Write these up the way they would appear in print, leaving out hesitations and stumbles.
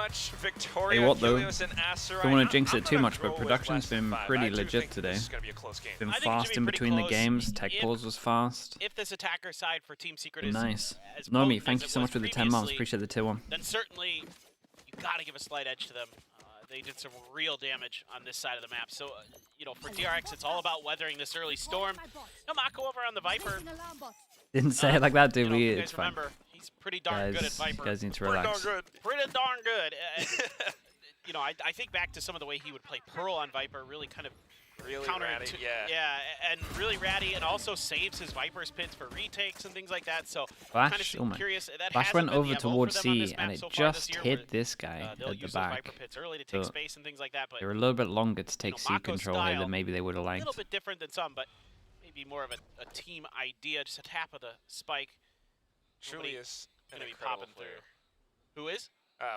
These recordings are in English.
much, Victoria. Hey, what though? Helios, and Asteroid. Don't want to jinx I'm it too gonna much, go but with production's less than been 5. pretty I do legit think today. This is gonna be a close game. Been I think it should fast be in pretty between the close. games. Tech If- pause was fast. If this attacker side for Team Secret Been is nice. as Nomi, potent thank as you it so was much for the 10 months. previously, Appreciate the tier 1. then certainly you got to give a slight edge to them. They did some real damage on this side of the map. So, you know, for DRX, it's all about weathering this early storm. No, Mako over on the Viper. Didn't say it like that, did You know, we? you It's guys fine. remember, he's pretty darn good at Viper. You guys need to Pretty relax. darn good. Pretty darn good. You know, I think back to some of the way he would play Pearl on Viper, really kind of Really counter ratty, to, yeah. and really ratty, and also saves his Viper's pits for retakes and things like that. So Flash, kind of oh my. curious. That Flash hasn't went been the over MO towards for them on C, this and map it so far this just year, hit where, this guy they'll at the use those Viper back. pits early to take So space and things like that. But they were a little bit longer to take C Mako's control here style, than maybe they would have a liked. little bit different than some, but maybe more of a team idea. Just a tap of the spike. Truly is an Gonna be incredible popping player. through. Who is?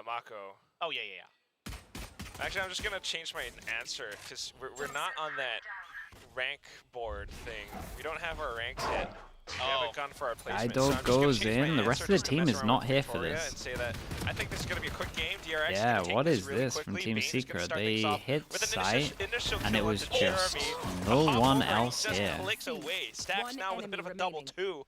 Mako. Oh yeah. Actually, I'm just gonna change my answer because we're not on that rank board thing. We don't have our ranks yet. We haven't gone for our placement. Idol so I'm just gonna goes change my in. The rest answer of the just to team mess is around not with here for Victoria this. And say that I think this is gonna be a quick game. DRX. Yeah, gonna take what this is really this from quickly. Team Bane's gonna Secret? start They things off hit with an site, initial and kill it was into just Jeremy. no The hop one over, else he just here. clicks away. Stacks now with a bit of a double 2.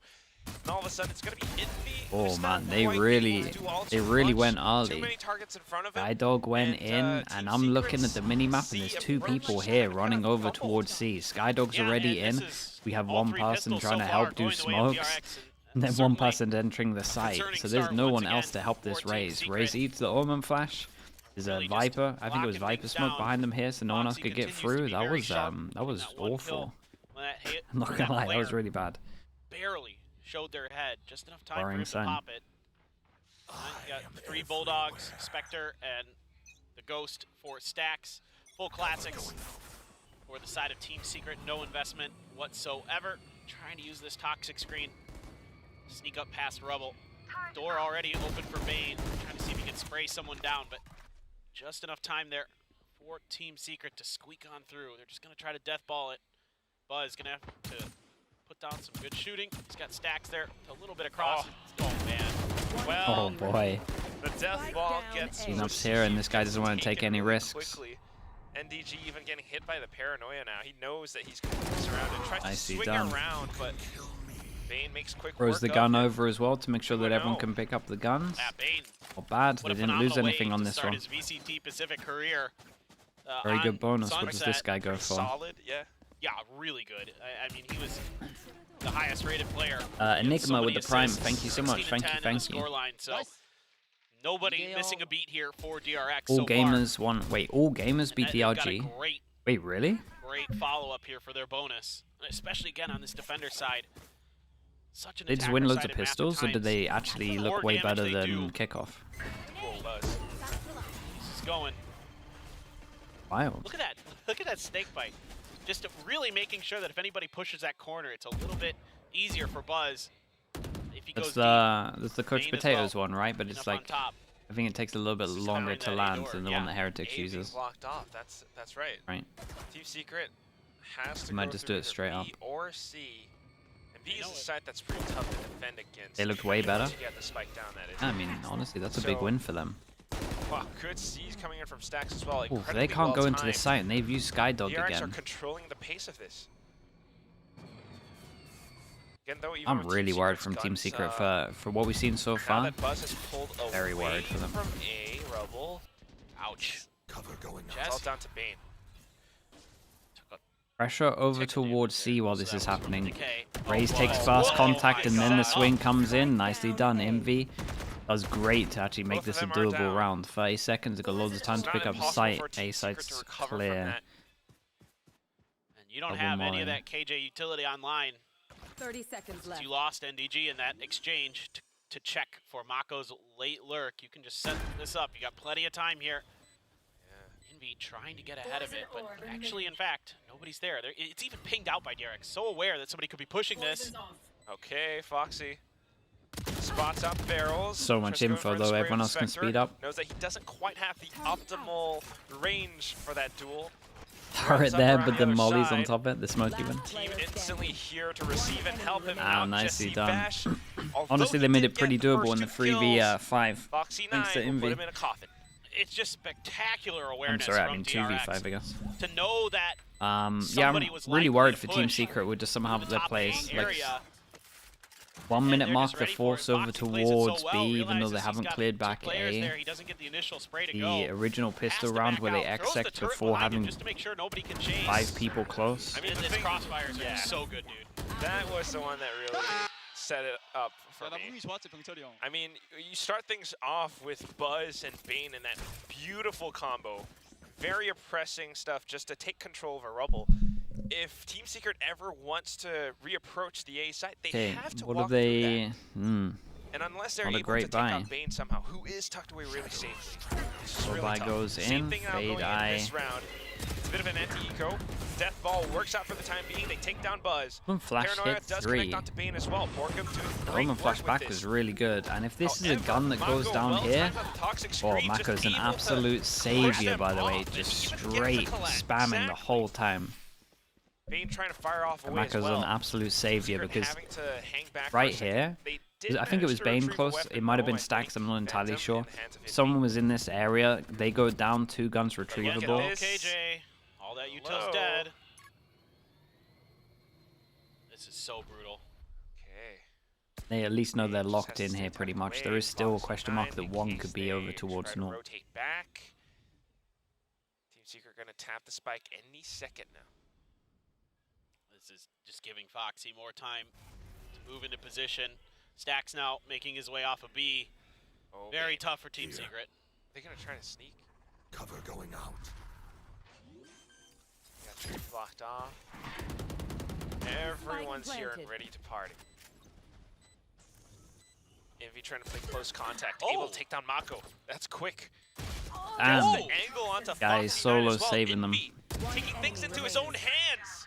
And all of a sudden, it's gonna be Envy. Oh who's not man, they quite able really, to do all they too really much. went Too early. many targets in front of him. Skydog went And, in, Team and I'm looking at Secret's the mini-map, C and there's 2 approach people just here kind of running over fumbled. towards C. Skydog's Yeah, already and in. this is We have all one 3 person pistols trying so to far help do going the way of smokes, DRX, and then one certainly person entering the site. concerning So there's start no once one else again to help this for Team raise. Secret. Raise eats the Omen flash. There's a Really just Viper. I think it was locking Viper things smoke down. behind them here, so no one else Foxy could get continues to through. be That very was sharp that was in that one awful. kill. When that hit, I'm not when gonna that lie, that was player really bad. barely showed their head, just enough time Boring for him sign. to pop it. You got 3 Bulldogs, Spectre, and the Ghost for stacks. Full classics for the side of Team Secret. No investment whatsoever. Trying to use this toxic screen. Sneak up past Rubble. Door already open for Bane. Trying to see if he can spray someone down, but just enough time there for Team Secret to squeak on through. They're just going to try to death ball it. Buzz going to have to put down some good shooting. He's got stacks there. A little bit across. Oh man. Well, Oh boy. The death ball gets Cleanup's here, and this guy doesn't want to take taken any really risks. quickly. NDG even getting hit by the paranoia now. He knows that he's going to be surrounded. Tries to Nicely swing done. around, but Bane makes quick Throws work the of gun him. over as well to make sure that everyone 2-0. can pick up the guns. Bane. Not bad. They What a didn't lose phenomenal anything way on to this start one. his VCT Pacific career. Very on good bonus. What does this Sunset. guy go for? Solid, yeah. Yeah, really good. I mean, he was the highest rated player. Enigma So with many the prime. assists, Thank you so much. 16 Thank and you. 10 in the Thank you. scoreline, so nobody missing a beat here for DRX All so far. gamers won. Wait, all gamers beat And they've got a DRG. great Wait, really? follow-up here for their bonus, especially again on this defender side. Such an They just win loads of attacker-sided map at pistols, or did times. they actually The look more way damage better they than do, kickoff? Cool buzz. this is going. Wild. Look at that! Look at that snake bite. Just really making sure that if anybody pushes that corner, it's a little bit easier for Buzz. If he goes That's the deep, Coach Bane as Potatoes well, one, right? But getting it's up on like top. I think it takes a little bit This is longer covering to that land A-door, than the yeah. one that Heretics A being uses. blocked off. That's right. Right. Team Secret has to They might go just through do it either straight up. B or C. And B I is know a it. site that's pretty tough to defend against. They looked way better. Once you get the spike down, that is. I mean, honestly, that's a big So- win for them. Wow, good C's coming in from stacks as well. Ooh, they Incredibly can't go into the well-timed. site, and they've used Skydog DRX are again. controlling the pace of this. Again, though, even I'm with really Team worried Secret's from Team guns, Secret for what we've seen so now far. that Buzz has pulled Very away worried for them. from A, Rubble. Ouch. Cover going It's all down to Bane. Took Pressure over Take the towards damage C there, while so this that is was happening. decay. Raze Oh, takes whoa. fast Whoa, contact, my and then the God. swing comes in. Nicely done, Envy. That was great to actually make Both this a of them are doable down. round. 30 seconds, got loads of time It's to not pick up the impossible site. for Team A Secret to site's recover from clear. that. And you don't Double have any of mine. that KJ utility online. 30 seconds left. You lost NDG in that exchange to check for Mako's late lurk. You can just set this up. You got plenty of time here. Envy trying to get ahead of it, but actually, in fact, nobody's there. It's even pinged out by DRX. So aware that somebody could be pushing this. Okay, Foxy. Spots out barrels. So much Tries to go info, for the though. spray Everyone with else can Spectre. speed up. Knows that he doesn't quite have the optimal range for that duel. Turret Runs up there, around but the other molly's on side. top of it. The smoke even. Team instantly here to receive and help him Ah, out. nicely Jesse done. Bash, although Honestly, he they made did it pretty get the doable in the first 2 kills, 3v5. Foxy 9 Thanks to will put Envy. him in a coffin. it's just spectacular awareness I'm sorry, I from mean DRX 2v5, I guess. to know that Yeah, I'm somebody was really likely worried to for Team push Secret would just somehow to have the their top plays. A Like, area. 1 And minute they're mark, just they ready for it. force over Foxy plays it towards so well, B, even though they realizes haven't he's got cleared two back players A. there. He doesn't get the initial spray to The go. original Has pistol to round back where they out. Throws the exec turret before behind him having just to make sure nobody can chase. 5 people close. I mean, And the his thing, crossfires are yeah. so good, dude. that was the one that really set it up for me. I mean, you start things off with Buzz and Bane in that beautiful combo. Very oppressing stuff just to take control of a rubble. If Team Secret ever wants to reapproach the A site, they Okay, have to what walk are they? through that. And unless they're Not a able great to take buy. out Bane somehow, who is tucked away really safely. This is really Buy tough. goes Same in, thing now Fade going Eye. in this round. It's a bit of an anti-eco. Death Ball works out for the time being. They take down Buzz. Flash Paranoia hit does 3. connect onto Bane as well. Borkum doing great Roman work flash with back this. was really good, and if this is a However, gun that goes Mako down well here, timed on the toxic oh, screen, just Mako's an able to absolute push savior, them by the way, off, just and even get straight the collapse. spamming the Exactly. whole time. Bane trying to fire off And away as Mako's well. an absolute savior Secret because having to hang back for a right second. here, They did I think it manage was to Bane retrieve a close, weapon, it might have though. been I Stacks, I'm think not entirely Phantom sure. in the hands of If his someone team. was in this area, they go down 2 guns Look retrievable. at this. KJ, all that util's Hello. dead. This is so brutal. Okay. They at least know they're Just locked has in to here stay pretty tucked much. away. There is still a Foxy question mark 9 that in one case could be they over towards try to north. rotate back. Team Secret gonna tap the spike any second now. This is just giving Foxy more time to move into position. Stacks now making his way off of B. Oh, Very Bane. tough for Team Secret. They're gonna try to sneak. Cover going out. Got tree blocked off. Everyone's here and ready to party. Envy trying to play close contact, able to take down Mako. That's quick. Gets And the angle onto guys, Foxy solo 9 as well. saving them. Envy taking things into his own hands.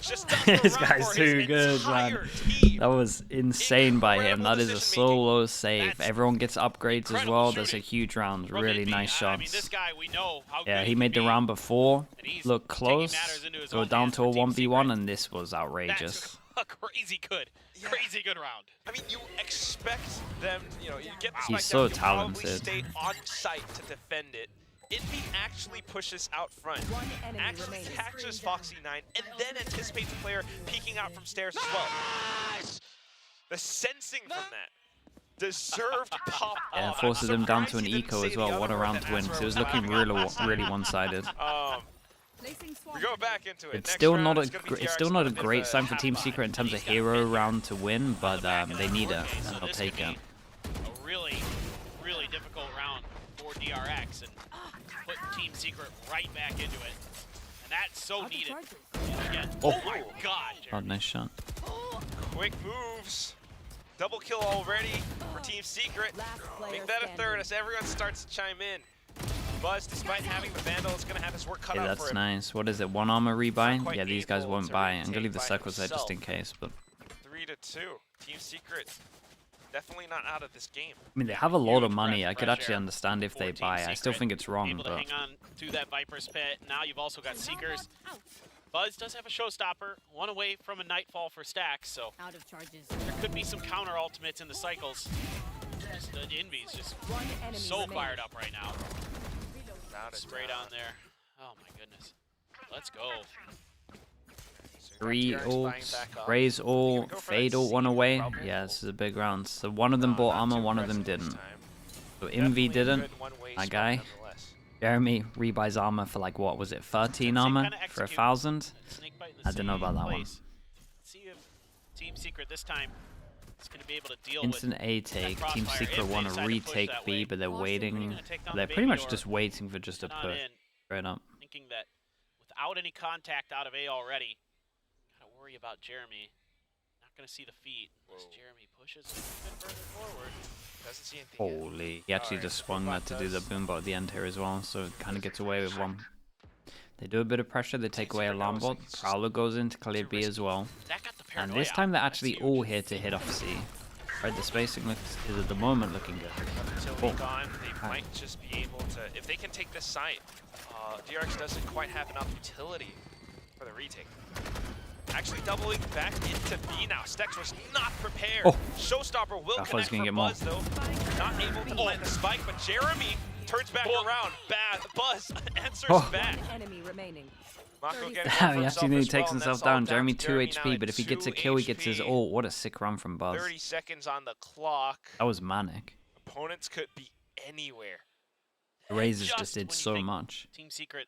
Just does This the run guy's for too his good, entire man. team. That was insane by him. Incredible That is a decision-making. solo save. That's Everyone gets upgrades as incredible well. That's a shooting huge round. from Really Envy. nice I mean, this shots. guy, we know how Yeah, good he made the can be. round before And he's look taking close, matters into his go own down hands to a for Team 1v1, Secret. and this was outrageous. That's a crazy good, Yeah. crazy good round. I mean, you expect them, you get the He's spike so down, you probably talented. stay on site to defend it. Envy actually pushes out front, actually catches Foxy 9, and then anticipates the player peeking out from stairs as well. The sensing from that deserved pop Yeah, off. forces I'm him down to surprised an he didn't eco say as the well. other What a word round that to win. that's So it was where looking we're really one-sided. We go back into it. It's Next still round, not a it's gonna be it's DRX still not a with bit of great sign for half Team buy. Secret in terms of He's got hero 50. round to win, but they need it, Okay, and so they'll this take could it. be a really, really difficult round for DRX and put Team Secret right back into it. And that's so needed. Again, oh my god, Oh, Jeremy. nice shot. Quick moves. Double kill already for Team Secret. Make that a third as everyone starts to chime in. Buzz, despite having the Vandal, is going to have his work cut Yeah, out for that's him. nice. What is it? 1 armor rebuy? Not quite Yeah, these guys able won't to buy. really I'm gonna take leave the by circles there just in himself. case, but 3-2. Team Secret definitely not out of this game. I mean, they have a lot of Huge money. breath I of could fresh actually air understand if for they Team buy. I still Secret. think it's wrong, Able to but hang on to that Viper's Pit. Now you've also got Seekers. Buzz does have a showstopper, one away from a Nightfall for Stacks, so Out of charges. there could be some counter ultimates in the cycles. Just, Envy's just One enemy so remaining. fired up right now. Without a Sprayed doubt. on there. Oh my goodness. Let's go. So 3 DRX buying ults, back up. raise They're all, gonna go for fade that all, one seed away. rubble. Yeah, this is a big round. So one of them bought Not armor, too one of them aggressive this didn't. time. So Definitely Envy a didn't. good one-way My swap guy. nonetheless. Jeremy rebuys armor for like, what was it, 13 armor kinda for execute. 1,000? Snakebite in the I don't know same about that one. place. Let's see if Team Secret this time is going to be able to deal Instant with A take. that Team crossfire Secret if they want to decide to push retake that B, way. but they're Are you waiting. gonna take down They're the pretty baby much or just waiting for just a not push. in, Straight up. thinking that without any contact out of A already, gotta worry about Jeremy. Not gonna see the feet unless Whoa. Jeremy pushes a bit further forward. Doesn't see anything yet. Holy. He actually Alright, just swung that to do the does. boombot at the end here as well, so it kind of gets away with one. They do a bit of pressure, they take away a alarm bot. Prowler goes in to clear B as well. That got the And paranoia this time they're out. actually That's all huge. here to hit off C. Right, the spacing is at the moment looking good. Until Oh. gone, they might just be able to, if they can take this site, DRX doesn't quite have enough utility for the retake. Actually doubling back into B now. Stex was not prepared. Oh. Showstopper will I thought he was connect gonna for get more. Buzz though. Not able to plant the spike, but Jeremy turns back around. Buzz answers back. Enemy remaining. Mako getting He actually takes well, himself and that's all down. Jeremy to 2 now HP, at but if he gets a 2 kill, he gets his HP. ult. What a sick run from Buzz. 30 seconds on the clock. That was manic. Opponents could be anywhere. The Razors just Just did when you so think much. Team Secret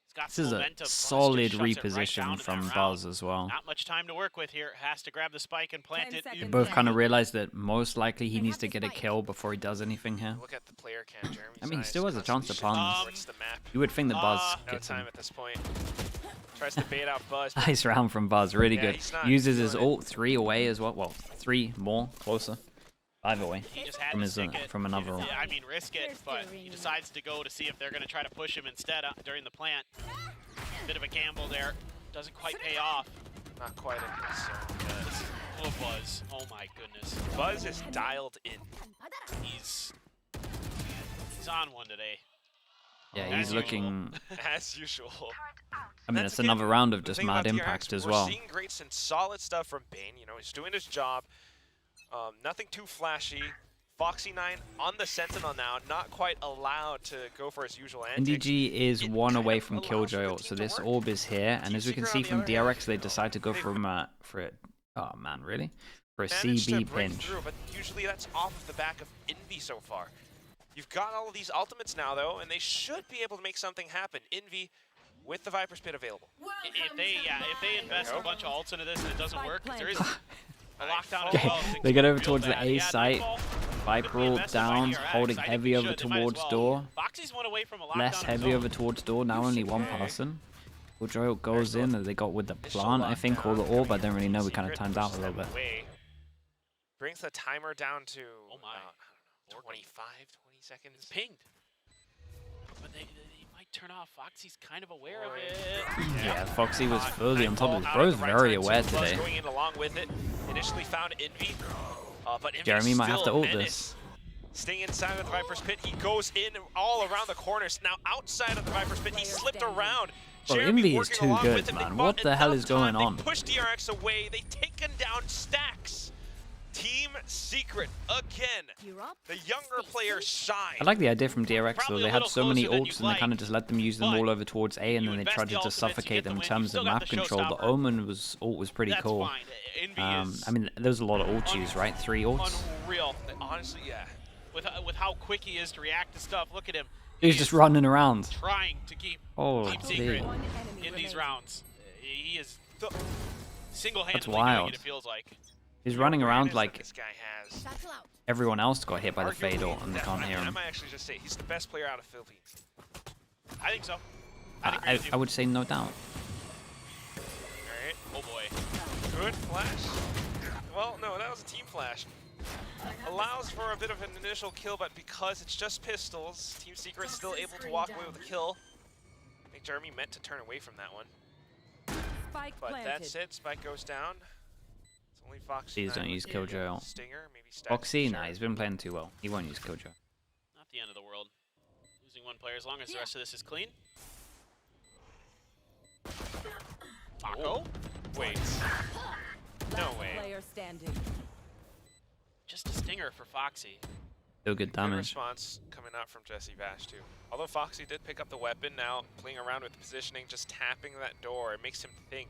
has got This is a momentum. Buzz just solid shuts it right reposition down in from that Buzz round. as well. Not much time to work with here. Has to grab the spike and plant 10 it. seconds They left. both kind of realize that most likely he needs to get a kill before he does anything here. Look at the player cam, Jeremy. I mean, he still has a chance to plant this. The map. You would think that Buzz No gets time him. at this point. Tries to bait out Buzz. Nice round from Buzz, really Yeah, good. he's not Uses his doing it. ult 3 away as well. Well, 3 more, closer. 5 away. He just had From to his, stick it. from another ult. Yeah, I mean, risk it, but he decides to go to see if they're going to try to push him instead during the plant. Bit of a gamble there. Doesn't quite pay off. Not quite in this zone. Oh, Buzz. Oh, my goodness. Buzz is dialed in. He's on one today. Yeah, As he's usual. looking... As usual. I mean, That's it's again another round of the just thing mad about DRX, impact as we're well. seeing great and solid stuff from Bane. You know, he's doing his job. Nothing too flashy. Foxy9 on the Sentinel now, not quite allowed to go for his usual antics. NDG is It 1 kind away of from allows for Killjoy the ult, team so to this work. orb is here, and Team as we can Secret, see on the from other hand, DRX, they decide to go they've for it. Oh man, really? For a Managed to CB break pinch. through, but usually that's off of the back of Envy so far. You've got all of these ultimates now, though, and they should be able to make something happen. Envy with the Viper's Pit available. If they invest a bunch of ults into this and it doesn't work, 'cause there is a lockdown as Okay, well. things they get look over real towards the bad. A Yeah, site. Nightfall, Viper could be ult invested by down, DRX. holding I think heavy they over should. They might as towards well. door. Foxy's one away from a lockdown Less of heavy his over own. towards door, now only one Okay. person. Killjoy ult goes in, and they got with the Initial plant, I think, or the lockdown orb, I don't really know, we Secret kind of timed out a pushes little them bit. away. Brings the timer down to Oh my. about, I don't know, 25, 20 seconds. It's pinged. But they might turn off. Foxy's kind of aware of Boy. it. Yeah, Foxy was fully on top of his Nightfall out bro's at the right very time, aware too. Buzz today. going in along with it. Initially found Envy, but Envy's Jeremy might have to still ult a menace. this. Staying inside of the Viper's Pit, he goes in all around the corners. Now outside of the Viper's Pit, he slipped around. Bro, Jeremy Envy is working too along good, with him. They man. fought What the hell enough is going time. on? They pushed DRX away. They taken down Stacks. Team Secret again. The younger players shine. I like the idea from DRX though. Probably They a had little so many closer than ults you'd and they kind of like, just let them use them but all over towards A, and you then they invest tried the to just ultimates, you suffocate get the them in win, you terms still of got map the control. The showstopper. Omen ult was pretty That's cool. fine. Envy is I mean, there was a lot of ults used, right? 3 ults. unreal. Honestly, yeah. With how quick he is to react to stuff. Look at him. He's just running around. Trying to keep Oh, Team Secret One enemy in these remaining. rounds. He is single-handedly doing wild. it, it feels like. He's running around Awareness like that this guy has. everyone else got hit by the fade Arguably, ult and they can't hear I him. might actually just say he's the best player out of Philippines. I think so. I'd agree with you. I would say no doubt. Alright. Oh boy. Good flash. Well, no, that was a team flash. Allows for a bit of an initial kill, but because it's just pistols, Team Secret's still able to walk away with a kill. I think Jeremy meant to turn away from that one. Spike But planted. that's it. Spike goes down. It's only Foxy. Please don't use Killjoy ult. Stinger, maybe Stacks. Foxy, nah, he's been playing too well. He won't use Killjoy. Not the end of the world. Losing one player as long as the rest of this is clean. Mako. Wait. No Last way. Player standing. Just a stinger for Foxy. Still good Good damage. response coming out from Jesse Bash too. Although Foxy did pick up the weapon, now playing around with the positioning, just tapping that door, it makes him think.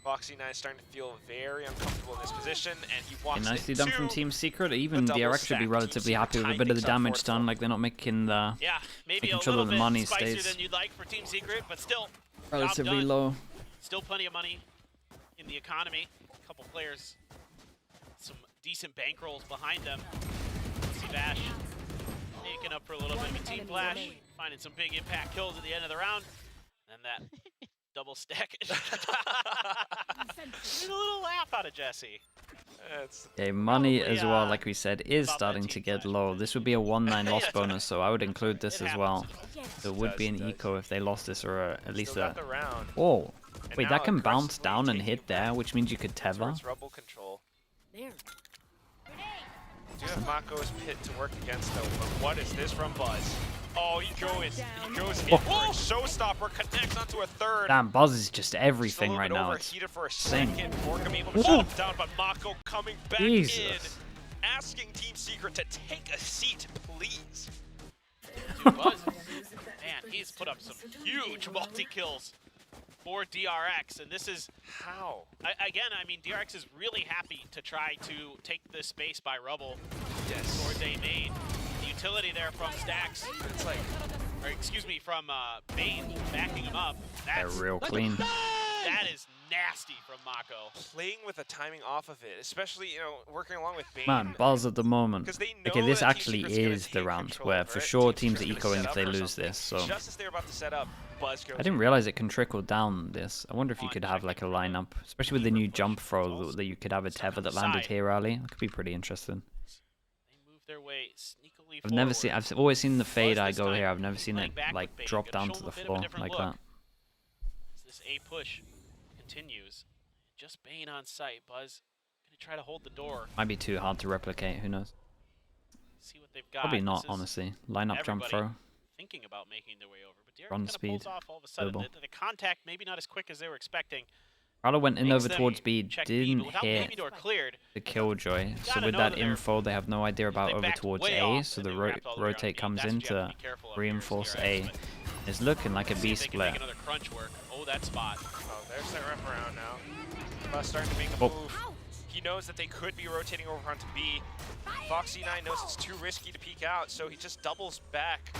Foxy9 is starting to feel very uncomfortable in this position, and he walks Okay, nicely into done from Team Secret. Even double DRX should stack. be Team relatively happy Secret with a bit of the tying things up damage for it. done. Like they're not making the Yeah, maybe Making a sure that little the bit money spicier stays than you'd like for Team Secret, but still, job relatively done. low. Still plenty of money in the economy. A couple players, some decent bankrolls behind them. Bash making up for a little bit of a team flash, finding some big impact kills at the end of the round, and that double stack. Get a little laugh out of Jesse. Okay, money Probably, as well, like we said, is about that starting to team get flash. low. This would be a 1-9 loss Yeah, bonus, so I would include this It as happens. well. So it would be an Does. eco if they lost this, or at least still a... got the round. Oh, And wait, now that can aggressively bounce down and taking hit there, which means you could tether. towards Rebel control. Do have Mako's pit to work against though, but what is this from Buzz? Oh, he goes in for a showstopper, connects onto a third. Damn, Buzz is just Just a everything little right bit now. It's overheated for a insane. second. Morgan able to Ooh. shut him down, but Mako coming back in, Jesus. asking Team Secret to take a seat, please. Buzz, man, he's put up some huge multi-kills for DRX, and this is how. Again, I mean, DRX is really happy to try to take this space by Rubble Yes. towards A main. The utility there from Stacks, It's like, or excuse me, from Bane backing him up. They're That's real clean. that is nasty from Mako. playing with the timing off of it, especially, you know, working along with Bane. Man, Buzz at the moment. 'Cause they know Okay, this that Team actually Secret's gonna is the take round control where over for it. sure Team teams are Secret's gonna ecoing set if they up for lose something. this. So Just as they're about to set up, Buzz goes I didn't realize it can trickle down this. I wonder if you could have like a lineup, especially with the new jump throw, that you could have a tether that landed here early. It could be pretty interesting. They move their way sneakily I've never seen. I've always seen the fade Buzz I this go time here. I've never seen playing it back like with Bane. drop Gonna down show to him the a bit of a floor different like look. that. As this A push continues. Just Bane on site. Buzz gonna try to hold the door. Might be too hard to replicate. Who knows? See what they've got. Probably This not, is honestly. Line up jump everybody throw. thinking about making their way over, but DRX Run kind of pulls speed, off all of a sudden. global. The contact maybe not as quick as they were expecting. Prowler went in Makes over them towards B, check B, didn't but without hit baby door cleared, the killjoy. So gotta with know that that they're- info, they have no idea about they over backed towards way A, off so and the they wrapped all the way around rotate B. comes That's in what you have to be careful of reinforce here A. as DRX, It's looking like a see B if they can make split. another crunch work. Oh, that spot. Oh, there's that wraparound now. Buzz starting to make a Oh. move. He knows that they could be rotating over onto B. Foxy9 knows it's too risky to peek out, so he just doubles back,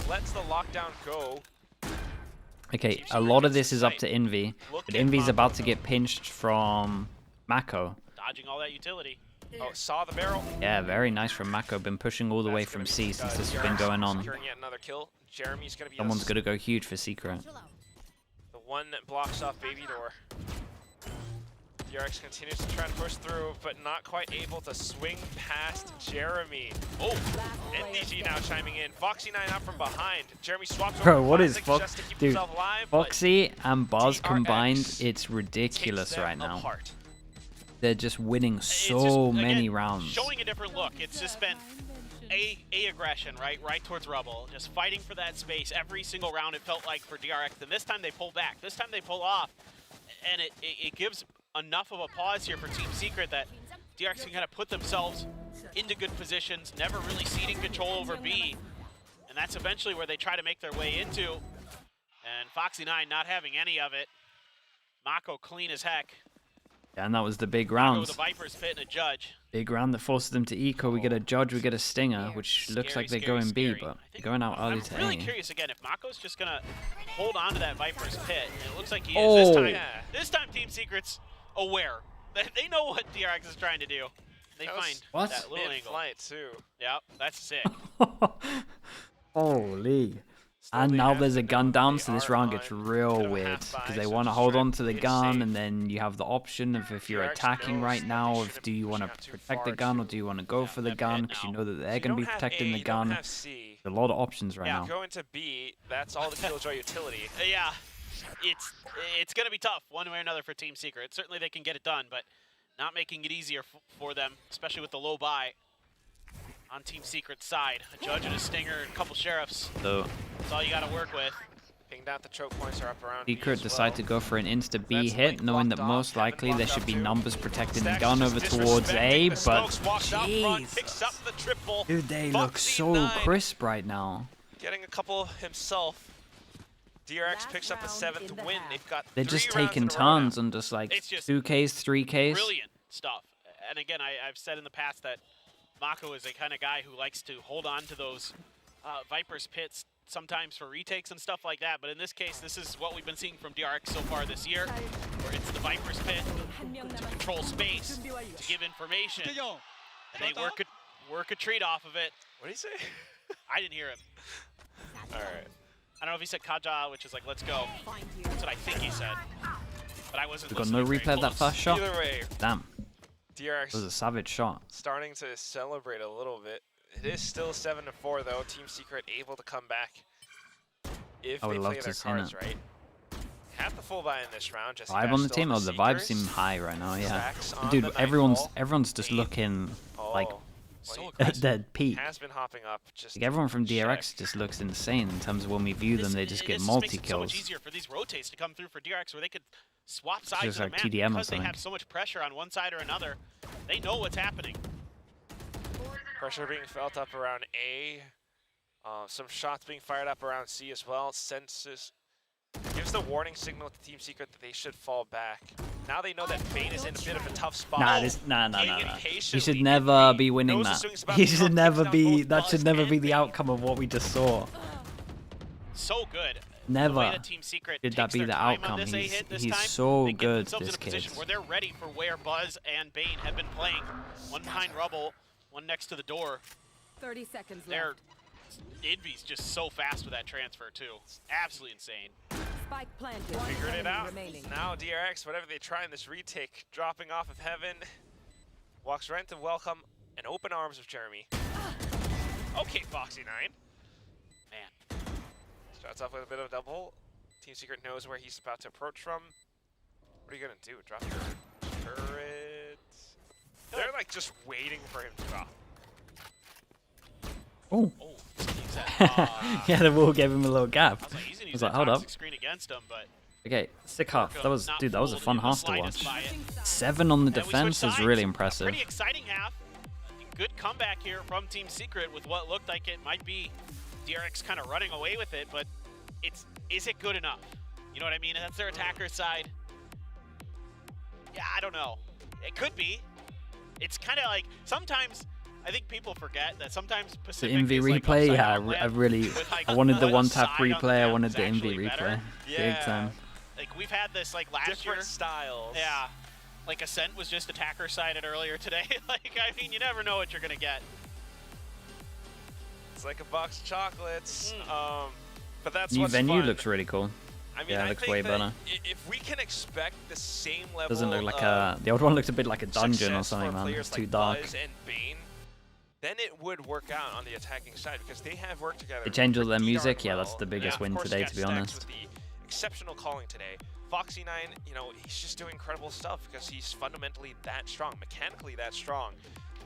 lets the lockdown go. Okay, a lot of this is up to Envy, Look but at Envy's Mako, about to though. get pinched from Mako. Dodging all that utility. Oh, saw the barrel. Yeah, very nice from Mako. Been pushing all the way That's from gonna C be, since this has DRX been going on. Securing yet another kill. Jeremy's gonna be Someone's gonna go huge for Secret. the one that blocks off baby door. DRX continues to try and push through, but not quite able to swing past Jeremy. Oh, NDG now chiming in. Foxy9 out from behind. Jeremy swaps Bro, over what is classics Fox? just to keep Dude, himself alive, but Foxy and Buzz DRX combined, it's takes ridiculous them right now. apart. They're just winning It's so just, many again, rounds. Showing a different look. It's just been A aggression, right towards Rubble. Just fighting for that space every single round, it felt like, for DRX. And this time they pull back. This time they pull off. And it gives enough of a pause here for Team Secret that DRX can kind of put themselves into good positions, never really ceding control over B. And that's eventually where they try to make their way into. And Foxy9 not having any of it. Mako clean as heck. Yeah, and that was the big Mako round. with a Viper's Pit and a Judge. Big round that forces them to eco. We get a Judge, we get a Stinger, which looks Scary, like they're scary, going B, scary. but I they're think- going out early I'm to really A. curious again if Mako's just gonna hold on to that Viper's Pit. And it looks like he is Oh. this time. Yeah. This time Team Secret's aware. They know what DRX is trying to do. They That was find What? that little angle. Mid-flight too. Yep, that's sick. Holy. And Slowly now as there's they a gun move, down, they so this are round on gets a real bit of a weird. half-buy, Because they so want to just hold try on and to the play it gun, safe. and then you have the option of if you're DRX attacking knows right that now, they if shouldn't do be you want to pushing out too protect the far gun, too. or do you want to go Yeah, for the that gun, pit because you now. know that they're You going to don't be have protecting A, the you don't gun. have C. There's a lot of options right Yeah, now. Go into B. That's all the Killjoy utility. Yeah, it's gonna be tough one way or another for Team Secret. Certainly they can get it done, but not making it easier for them, especially with the low buy on Team Secret's side. A Judge and a Stinger and a couple Sheriffs. So That's all you got to work with. Pinged out the choke points are up around B Secret as decide well. to go for an insta B That's hit, Link knowing that blocked off, most Heaven likely there blocked should up be too. numbers protecting the Stacks gun just over towards A, disrespecting the but smokes, walks out front, picks up Jesus. the triple. Dude, they look so Foxy9 crisp right now. Getting a couple himself. DRX Last picks up the round 7th in the win. half. They've got They're 3 just rounds taking in a row now. turns on just like It's just 2Ks, 3Ks. Brilliant stuff. And again, I've said in the past that Mako is a kind of guy who likes to hold on to those Viper's Pits sometimes for retakes and stuff like that. But in this case, this is what we've been seeing from DRX so far this year, where it's the Viper's Pit to control space, to give information, and they work a treat off of it. What did he say? I didn't hear him. All right. I don't know if he said Kaja, which is like, let's go. That's what I think he said. But I wasn't We got listening no very replay of that close. first shot. Either way, Damn, DRX that was a savage shot. starting to celebrate a little bit. It is still 7-4 though. Team Secret able to come back if I would they love play to their see cards it. right. Have the full buy in this round. Just Vibe on the team? Oh, the vibes seem high right now, yeah. Dude, everyone's just looking like so at their peak. has been hopping up. Just Like everyone from check. DRX just looks insane in terms of when we view them, they just get This makes it so much multi-kills. easier for these rotates to come through for DRX, where they could swap sides just of the like map TDM or because they something. have so much pressure on one side or another. They know what's happening. Pressure being felt up around A. Some shots being fired up around C as well. Senses gives the warning signal to Team Secret that they should fall back. Now they know that Bane is in a bit of a tough spot. Nah. He should never be winning that. He should never be. That should never be the outcome of what we just saw. So good. Never did that be the outcome. He's so good, this kid. Where they're ready for where Buzz and Bane have been playing. One behind Rubble, one next to the door. 30 seconds left. Envy's just so fast with that transfer too. Absolutely insane. Spike planted. Figured it out. Remaining. Now DRX, whatever they try in this retake, dropping off of heaven, walks right to welcome and open arms of Jeremy. Okay, Foxy9. Man. Starts off with a bit of a double. Team Secret knows where he's about to approach from. What are you gonna do? Drop your turret? They're like just waiting for him to drop. Oh. Yeah, the wall gave him a little gap. I was like, hold up. Screen against him, but Okay, sick half. That was, dude, that was a fun half to watch. 7 on the defense is really impressive. Pretty exciting half. Good comeback here from Team Secret with what looked like it might be DRX kind of running away with it, but is it good enough? You know what I mean? That's their attacker side. Yeah, I don't know. It could be. It's kind of like sometimes I think people forget that sometimes Pacific the Envy replay, like I wanted the one-tap replay, I wanted the Envy replay. Big time. Like we've had this like last Different year. styles. Yeah. Like Ascent was just attacker sided earlier today. Like, I mean, you never know what you're gonna get. It's like a box of chocolates. But that's New what's venue fun. looks really cool. I mean, yeah, it looks way better. If we can expect the same level, doesn't look like a. The old one looked a bit like a dungeon or something, man. It's too dark. Buzz and Bane, then it would work out on the attacking side because they have worked together. They changed all their music. Yeah, that's the biggest win today, to be honest. With the exceptional calling today. Foxy9, you know, he's just doing incredible stuff because he's fundamentally that strong, mechanically that strong.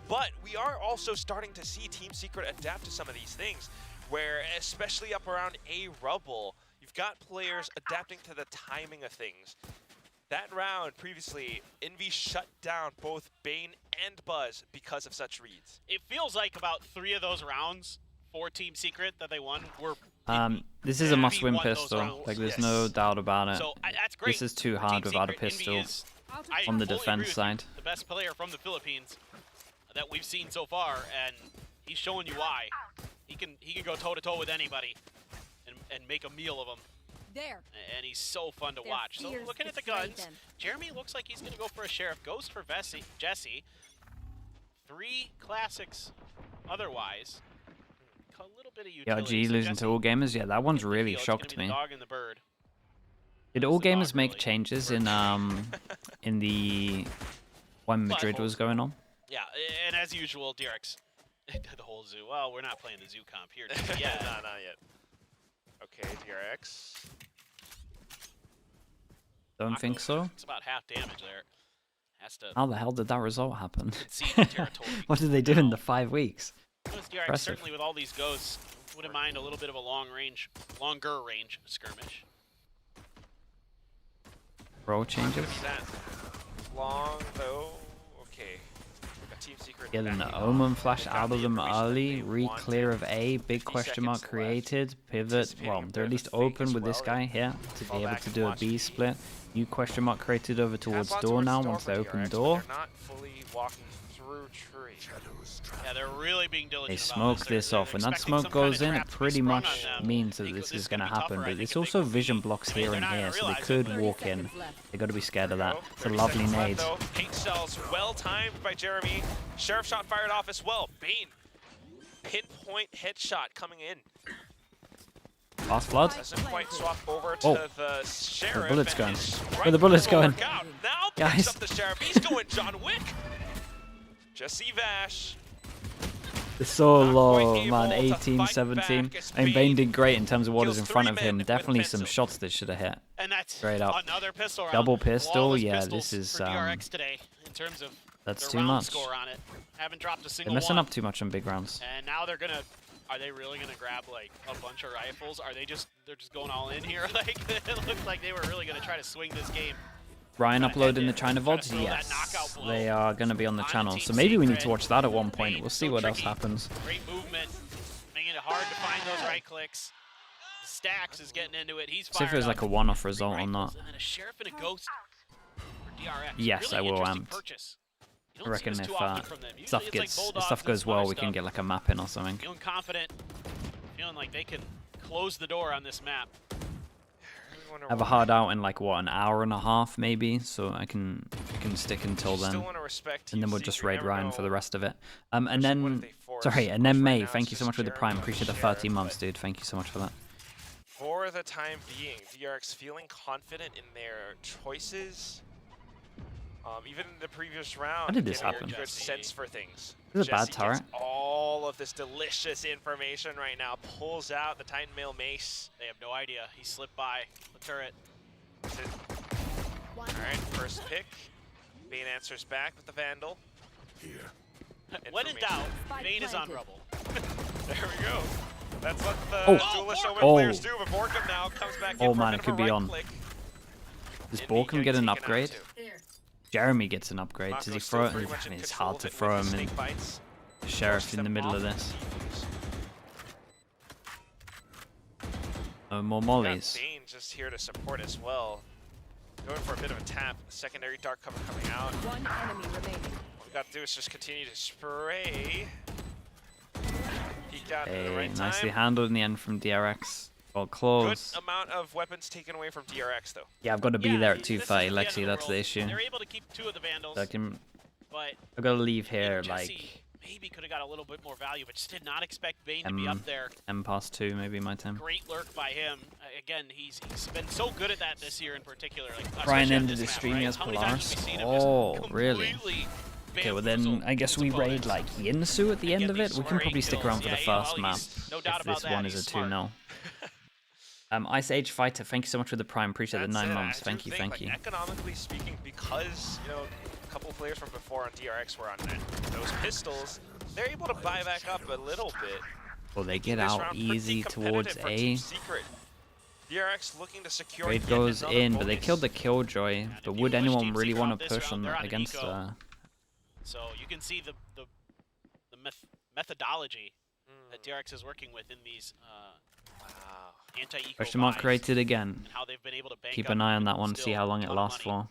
But we are also starting to see Team Secret adapt to some of these things, where especially up around A Rubble, you've got players adapting to the timing of things. That round previously, Envy shut down both Bane and Buzz because of such reads. It feels like about 3 of those rounds for Team Secret that they won were. This is a must-win pistol. Like, there's no doubt about it. So that's great. This is too hard without a pistol on the defense side. The best player from the Philippines that we've seen so far, and he's showing you why. He can go toe-to-toe with anybody and make a meal of them. There. And he's so fun to watch. So looking at the guns, Jeremy looks like he's going to go for a Sheriff. Ghost for Jesse. 3 classics otherwise. A little bit of utility. Yeah, G losing to All Gamers. Yeah, that one's really shocked me. Did All Gamers make changes in the when Madrid was going on? Yeah, and as usual, DRX, the whole zoo. Well, we're not playing the zoo comp here. Yeah, not yet. Okay, DRX. Don't think so. It's about half damage there. Has to. How the hell did that result happen? What did they do in the 5 weeks? DRX certainly with all these ghosts wouldn't mind a little bit of a longer range skirmish. Roll changes. Long though. Okay. Team Secret. Getting an Omen flash out of them early. Re-clear of A. Big question mark created. Pivot. Well, they're at least open with this guy here to be able to do a B split. New question mark created over towards door now once they open door. They're not fully walking through tree. Yeah, they're really being diligent. They smoke this off. When that smoke goes in, it pretty much means that this is going to happen. But it's also vision blocks here and here, so they could walk in. They got to be scared of that. It's a lovely nade. Paint cells well timed by Jeremy. Sheriff shot fired off as well. Bane, pinpoint headshot coming in. Last flood. Doesn't quite swap over to the Sheriff. The bullet's going. Where the bullet's going? Now picks up the Sheriff. He's going John Wick. Jesse Vash. It's so low, man. 18, 17. I mean, Bane did great in terms of what is in front of him. Definitely some shots that should have hit. And that's straight up. Another pistol round. Double pistol. Yeah, this is DRX today in terms of that's the too round much. Score on it. Haven't dropped a single They're messing one. up too much on big rounds. And now they're gonna. Are they really gonna grab like a bunch of rifles? Are they just? They're just going all in here. Like it looks like they were really gonna try to swing this game. Ryan uploading the China VODs? Yes, they are going to be on the channel. So maybe we need to watch that at one point. We'll see what else happens. Great movement, making it hard to find those right clicks. Stacks is getting into it. He's See if it was like a one-off result or not. And then a Sheriff and a Ghost for DRX. Yes, really I will interesting purchase. I reckon if stuff like stuff goes well, we can get like a map in or something. Feeling confident, feeling like they can close the door on this map. I have a hard out in like what, an hour and a half maybe, so I can stick until then, and then we'll just raid Ryan for the rest of it. And then May, thank you so much for the Prime. Appreciate the 13 months, dude. Thank you so much for that. For the time being, DRX feeling confident in their choices. Even in the previous round, how did this happen? Good sense for things. This is a bad turret. All of this delicious information right now. Pulls out the Titan Mail Mace. They have no idea. He slipped by the turret. All right, first pick. Bane answers back with the Vandal. Here. When in doubt, Bane is on Rubble. There we go. That's what the duelist over players do. But Borkham now comes back in. Oh man, it could be on. Does Borkham get an upgrade? Jeremy gets an upgrade. Does he throw it? I mean, it's hard to throw him in. Sheriff in the middle of this. Oh, more mollies. Bane just here to support as well. Going for a bit of a tap. Secondary dark cover coming out. One enemy remaining. All we got to do is just continue to spray. Peek out at the right time. Nicely handled in the end from DRX. Well, close. Good amount of weapons taken away from DRX though. Yeah, I've got to be there at 2:30, Lexi. That's the issue. They're able to keep 2 of the Vandals. So but I've got to leave here like. Maybe could have got a little bit more value, but just did not expect Bane to be up there. past 2, maybe my time. Great lurk by him. Again, he's been so good at that this year in particular. Like, Brian ended his stream as Polaris. Oh, really? Okay, well then I guess we raid like Yinsu at the end of it. We can probably stick around for the first map if this one is a 2-0. Ice Age Fighter, thank you so much for the Prime. Appreciate the 9 months. Thank you, thank you. Economically speaking, because a couple of players from before on DRX were on those pistols, they're able to buy back up a little bit. Well, they get out easy towards A. DRX looking to secure. Trade goes in, but they killed the Killjoy. But would anyone really want to push on against? So you can see the methodology that DRX is working with in these anti-eco question mark created again. How they've been able to keep an eye on that one, see how long it lasts for.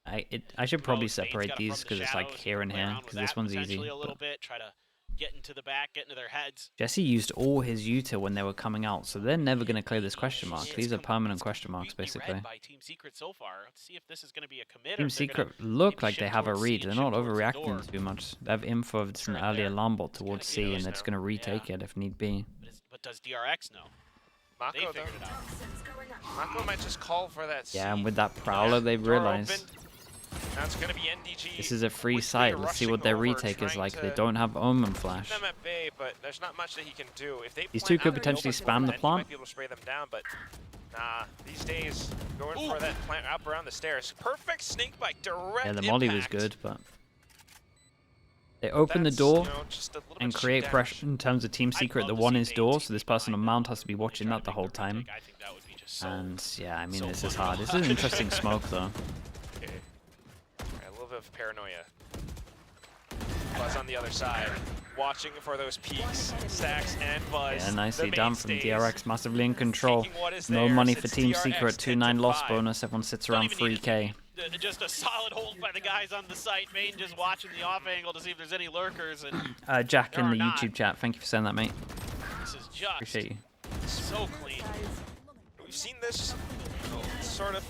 I should probably separate these because it's like here and here, because this one's easy. A little bit, try to get into the back, get into their heads. Jesse used all his Yuta when they were coming out, so they're never going to clear this question mark. These are permanent question marks, basically. By Team Secret so far. Let's see if this is going to be a commit. Team Secret look like they have a read. They're not overreacting too much. They have info of it's an early alarm bot towards C, and it's going to retake it if need be. But does DRX know? They figured it out. Mako might just call for that C. Yeah, and with that Prowler, they've realized. That's going to be NDG. This is a free site. Let's see what their retake is like. They don't have Omen Flash. Them at bay, but there's not much that he can do. If they these two could potentially spam the plant. Might be able to spray them down, but nah. These days, going for that plant up around the stairs. Perfect snake bite, direct. Yeah, the molly was good, but they open the door and create pressure in terms of Team Secret. The one is door, so this person on mount has to be watching that the whole time. And yeah, I mean, this is hard. This is an interesting smoke, though. Of paranoia. Buzz on the other side, watching for those peaks, Stacks and Buzz. Yeah, nicely done from DRX, massively in control. No money for Team Secret, 2-9 loss bonus. Everyone sits around 3K. Just a solid hold by the guys on the site. Bane just watching the off angle to see if there's any lurkers. And Jack in the YouTube chat, thank you for saying that, mate. This is just appreciate you. So clean. We've seen this sort of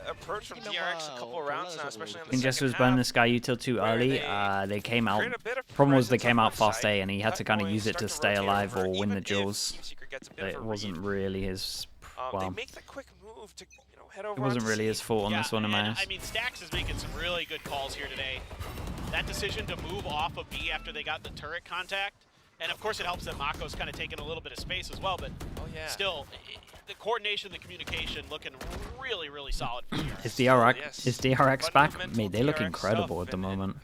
approach from DRX a couple of rounds now, especially on the second half. Was burning this guy util too early. They came out. Problem was they came out fast A, and he had to kind of use it to stay alive or win the duels. But it wasn't really his. Well, it wasn't really his fault on this one, in my eyes. I mean, Stacks is making some really good calls here today. That decision to move off of B after they got the turret contact, and of course it helps that Mako's kind of taking a little bit of space as well, but still. The coordination, the communication, looking really, really solid for DRX. Is DRX back? Mate, they look incredible at the moment,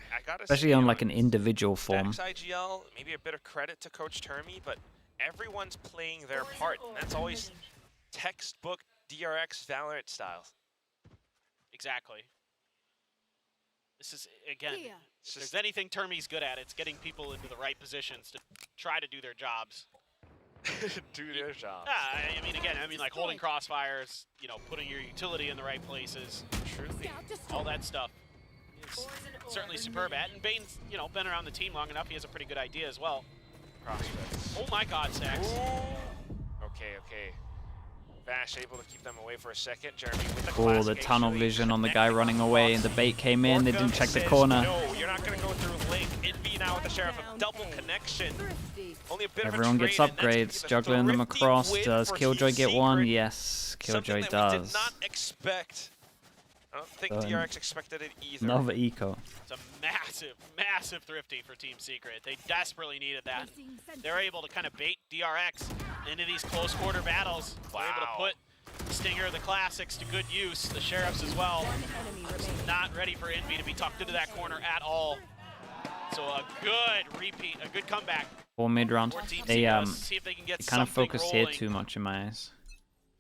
especially on like an individual form. IGL, maybe a bit of credit to Coach Termy, but everyone's playing their part, and that's always textbook DRX Valorant style. Exactly. This is again, if there's anything Termy's good at, it's getting people into the right positions to try to do their jobs. do their job. I mean, again, like holding crossfires, you know, putting your utility in the right places, Truly. all that stuff is certainly superb at. And Bane's, you know, been around the team long enough. He has a pretty good idea as well. Prospects. Oh my God, Stacks. Okay, okay. Vash able to keep them away for a second. Jeremy with the Oh, the tunnel vision on the guy running away, and the bait came in. They didn't check the corner. No, you're not going to go through Link. Envy now with the Sheriff of double connection. Only a bit Everyone of a gets trade, and that's upgrades, gonna be the juggling them thrifty across. win Does for Killjoy Team get one? Secret. Yes, Killjoy Something that we does. did not expect. I don't think Done. DRX expected it either. Another eco. It's a massive, massive thrifty for Team Secret. They desperately needed that. They're able to kind of bait DRX into these close quarter battles. They're able to put Stinger, the classics, to good use. The Sheriffs as well. Not ready for Envy to be tucked into that corner at all. So a good repeat, a good comeback. Or mid-round. They see if they can get kind of something focused rolling. here too much in my eyes.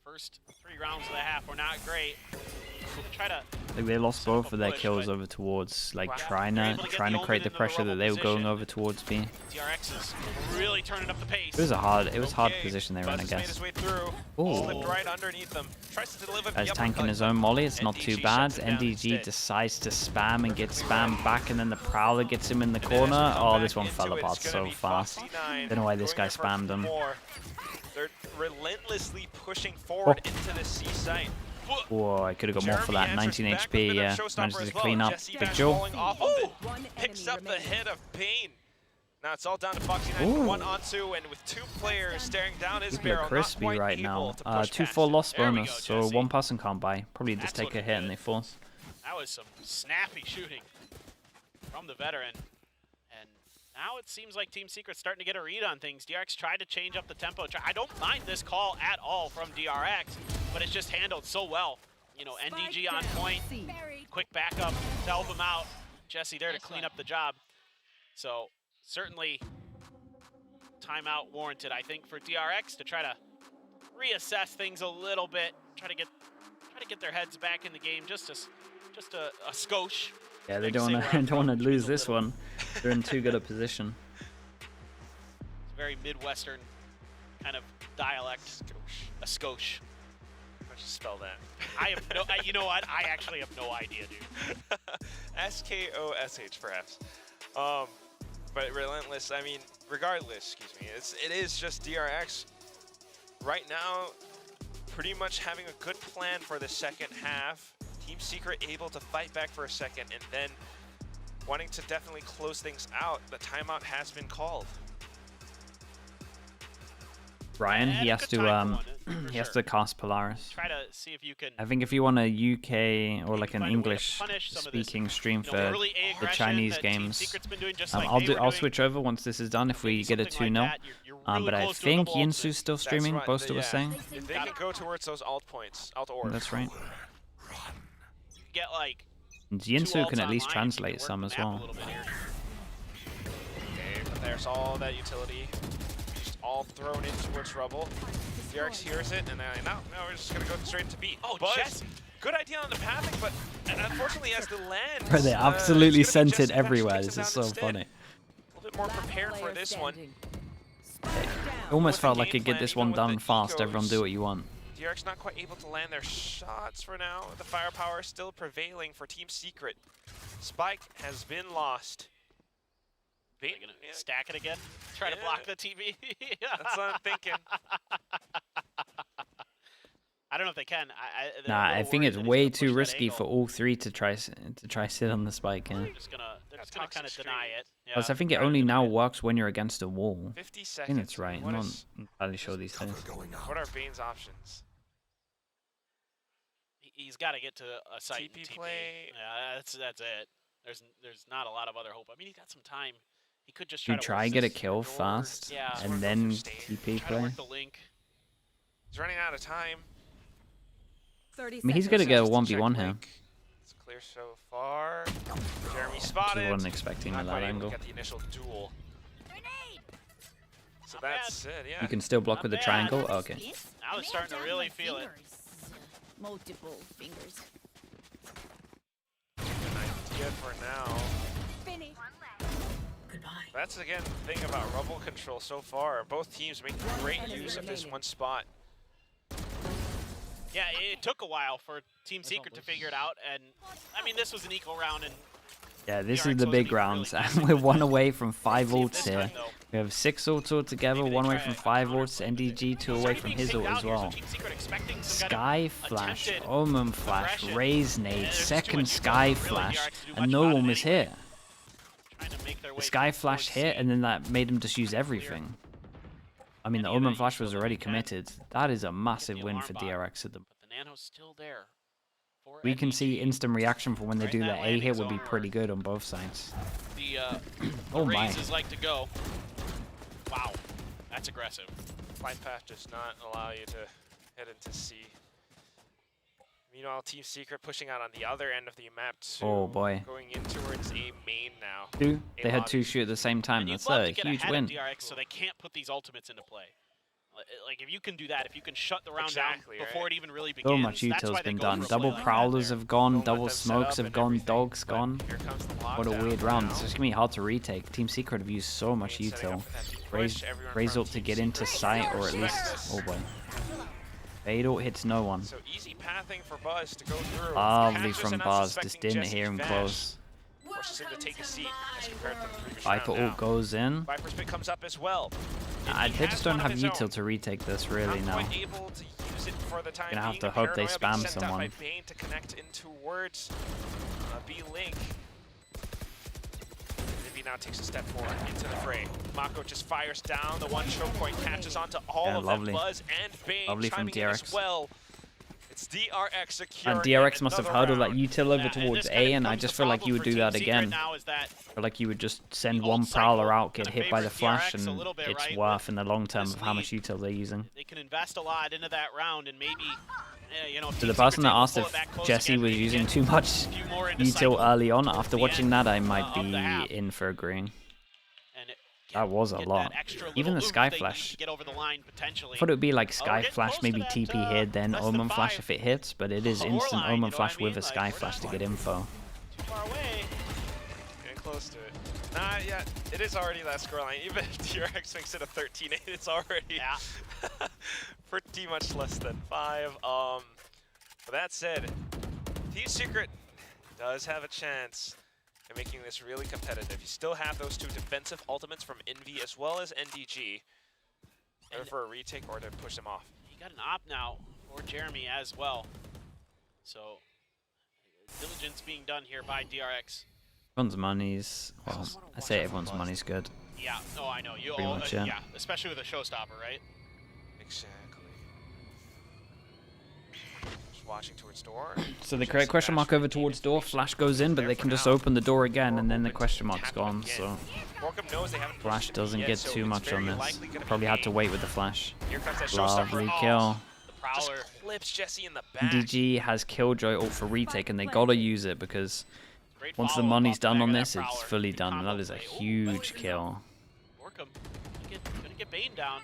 First 3 rounds of the half were not great. Try to Like they lost both of their kills over towards like trying to create the pressure that they were going over towards B. DRX is really turning up the pace. It was hard position they were in, I Buzz made guess. his way through. Ooh. Slipped right underneath them. Tries to deliver the As tanking uppercut. his own molly, it's not too NDG bad. shuts him down NDG instead. decides to spam and gets spammed back, and then the Prowler gets him in the corner. Oh, this one fell apart so fast. Don't know why this guy spammed him. They're relentlessly pushing forward into the C site. Whoa, I could have got more for that. 19 HP, yeah. Managed to clean up. Big Joe. Picks up the head of Pain. Now it's all down to Foxy 9 for one onto, and with 2 players staring down his People barrel, are crispy not quite right able now. to push 2 past for it. loss There we bonus, go, so Jesse. one person can't buy. Probably just That's take a looking hit and good. they force. That was some snappy shooting from the veteran. And now it seems like Team Secret's starting to get a read on things. DRX tried to change up the tempo. I don't mind this call at all from DRX, but it's just handled so well. You know, NDG on point, quick backup to help him out. Jesse there to clean up the job. So certainly timeout warranted, I think, for DRX to try to reassess things a little bit, try to get their heads back in the game, just a skosh. Yeah, they don't want to lose this one. They're in too good a position. It's a very Midwestern kind of dialect. A skosh. How'd you spell that? I have no. You know what? I actually have no idea, dude. S-K-O-S-H, perhaps. But relentless. I mean, regardless. Excuse me. It is just DRX right now, pretty much having a good plan for the second half. Team Secret able to fight back for a second, and then wanting to definitely close things out. The timeout has been called. Ryan, And he a has good to time for one, he has sure. to cast Polaris. Try to see if you can. I think if you want a UK or like an find a way to English punish some of this, speaking stream you know, for early A the aggression Chinese that Team games, Secret's been doing, just like they were I'll doing. switch over once this is done if we get a Something 2-0. like that, you're really But I close to a think double ultimate. Yinsu's still streaming, right, Boaster was yeah. saying. If they can go towards those alt points, alt orbs. That's right. You can get like And 2 Yinsu ults can at least online if you translate work some the as map a well. little bit here. Okay, but there's all that utility. Just all thrown in towards rubble. DRX hears it, and now we're just gonna go straight to B. Oh, Buzz, Jesse. good idea on the pathing, but unfortunately as the land. Bro, they absolutely sent it everywhere. This is so funny. A little bit more prepared for this one. It almost With the felt like game you get plan, this even one with done the fast. Everyone ecos, do what you want. DRX not quite able to land their shots for now. The firepower still prevailing for Team Secret. Spike has been lost. Are they gonna stack it again? Try to Yeah. block the TV? That's what I'm thinking. I don't know if they can. They're a Nah, I little think worried it's that he's way gonna too push that risky angle. for all 3 to try sit on the spike. Yeah. They're just gonna toxic kind of stream. deny it. Yeah, Plus, I think it try to only deny now it. works when you're against a wall. 50 I seconds. think that's right. I'm What not is- entirely sure these days. What are Bane's options? He's got to get to a site TP and TP. play. Yeah, that's it. There's not a lot of other hope. I mean, he's got some time. He could just try You to try work get a this- kill door, fast, yeah. and then Try TP Try to play. work the link. He's running out of time. 30 I mean, he's seconds. gonna get a Just to 1v1 check here. link. It's clear so far. Jeremy I spotted. wasn't expecting Not that quite able angle. to get the initial duel. So Not that's it, yeah. You can still block Not with the bad. triangle. Okay. Now they're starting to really feel it. Multiple fingers. An idea for now. Finish. That's again the thing about rubble control so far. Both teams making great use of this one spot. Yeah, it took a while for Team Secret to figure it out, and I mean this was an equal round, and yeah, this is the big rounds, and we're one away from 5 ults here. We have 6 ults altogether, 1 away from 5 ults, NDG 2 away from his ult as well. Sky Flash, Omen Flash, Raise Nade, second Sky Flash, and no one was here. The Sky Flash hit, and then that made him just use everything. I mean, the Omen Flash was already committed. That is a massive win for DRX at the moment. But the Nano's still there. We can see instant reaction for when they do the A hit would be pretty good on both sides. The oh my. Raises like to go. Wow, that's aggressive. Flight path does not allow you to head into C. Meanwhile, Team Secret pushing out on the other end of the map too. Oh boy. Going in towards A main now. They had 2 shoot at the same time. That's a huge win. DRX, so they can't put these ultimates into play. Like, if you can do that, if you can shut the round down before it even really begins, so much util's been done. Double Prowlers have gone, double Smokes have gone, Dogs gone. What a weird round. It's just going to be hard to retake. Team Secret have used so much util. Raise up to get into sight, or at least... Oh boy. Fade ult hits no one. So easy pathing for Buzz to go through. Lovely from Buzz, just didn't hear him close. Forces him to take a seat as compared to the previous Viper ult goes in. Viper's pick comes up as well. They just don't have util to retake this really now. Gonna have to hope they spam someone. To connect in towards B-Link. Now takes a step forward into the fray. Mako just fires down. The one choke point catches onto all of them. Buzz and Bane chiming in as well. It's DRX securing. And DRX must have huddled that util over towards A, and I just feel like you would do that again. I feel like you would just send one Prowler out, get hit by the flash, and it's worth in the long term of how much util they're using. They can invest a lot into that round, and maybe... To the person that asked if Jesse was using too much util early on, after watching that, I might be in for agreeing. That was a lot. Even the Sky Flash. I thought it would be like Sky Flash, maybe TP here, then Omen Flash if it hits, but it is instant Omen Flash with a Sky Flash to get info. Too far away. Getting close to it. Not yet. It is already that scoreline. Even if DRX makes it a 13-8, it's already pretty much less than 5. But that said, Team Secret does have a chance at making this really competitive. You still have those 2 defensive ultimates from Envy as well as NDG. Either for a retake or to push them off. You got an op now for Jeremy as well. So, diligence being done here by DRX. Everyone's money's, well, I say everyone's money's good. Yeah, no, I know. You pretty all, much, yeah, especially with a showstopper, right? Exactly. Just watching towards door. So they create question mark over towards door, Flash goes in, but they can just open the door again, and then the question mark's gone, so... Flash doesn't get too much on this. Probably had to wait with the Flash. Lovely kill. Clips Jesse in the back. DG has Killjoy ult for retake, and they gotta use it, because once the money's done on this, it's fully done, and that is a huge kill. Borkum gonna get Bane down.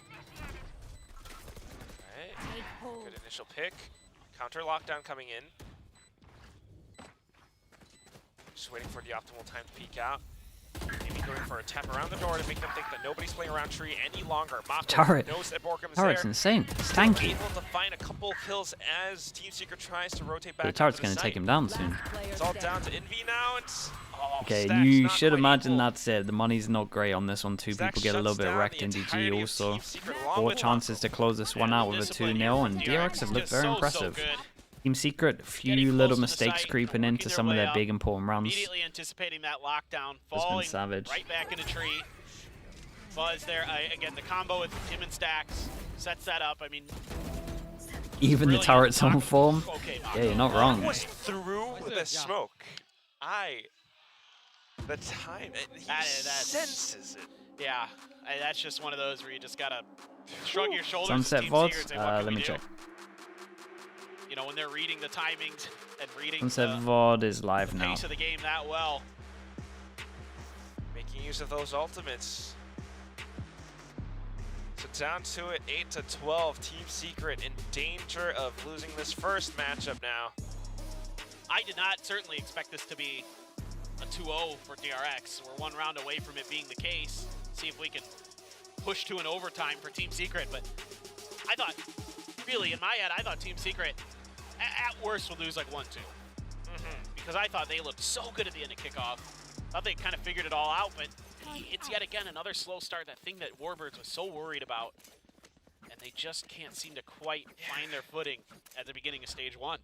Alright, good initial pick. Counter lockdown coming in. Just waiting for the optimal time to peek out. Maybe going for a tap around the door to make them think that nobody's playing around tree any longer. Turret. Knows that Borkum is Turret's there. insane. It's tanky. Able to find a couple kills as Team Secret tries to rotate back. The turret's going to take him down soon. It's all down to Envy now. It's, okay, you should imagine that's it. The money's not great on this one too. People get a little bit wrecked in DG also. 4 chances to close this one out with a 2-0, and DRX have looked very impressive. Team Secret, few little mistakes creeping into some of their big important rounds. Immediately anticipating that lockdown, It's been falling savage. right back in a tree. Buzz there, again, the combo with him and Stacks sets that up. I mean, even the turret's on form. Okay, yeah, you're not wrong. Was through the smoke. The time, he senses it. Yeah, that's just one of those where you just gotta shrug your shoulders. Sunset VODs, let me check. You know, when they're reading the timings and reading Sunset VOD is live now. Pace of the game that well. Making use of those ultimates. So down to it, 8-12. Team Secret in danger of losing this first matchup now. I did not certainly expect this to be a 2-0 for DRX. We're one round away from it being the case. See if we can push to an overtime for Team Secret. But I thought, really, in my head, I thought Team Secret, at worst, would lose like 1-2. Because I thought they looked so good at the end of kickoff. Thought they kind of figured it all out, but it's yet again another slow start, that thing that Warbirds was so worried about. And they just can't seem to quite find their footing at the beginning of stage 1.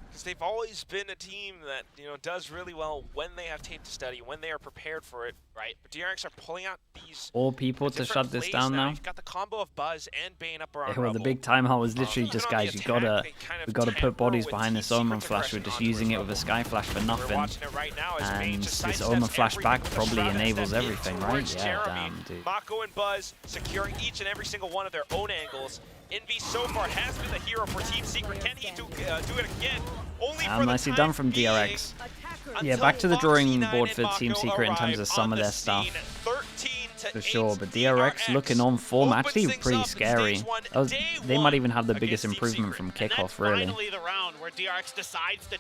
Because they've always been a team that, you know, does really well when they have tape to study, when they are prepared for it. Right. But DRX are pulling out these All people to shut this down now. You've got the combo of Buzz and Bane up around Well, the big timeout was literally just, guys, we gotta put bodies behind this Omen Flash. We're just using it with a Sky Flash for nothing. And this Omen Flash back probably enables everything, right? Yeah, damn, dude. Mako and Buzz securing each and every single one of their own angles. Envy so far has been the hero for Team Secret. Can he do it again? Only for Nicely done from DRX. Yeah, back to the drawing board for Team Secret in terms of some of their stuff. For sure, but DRX looking on form, actually pretty scary. They might even have the biggest improvement from kickoff, really. Finally the round where DRX decides to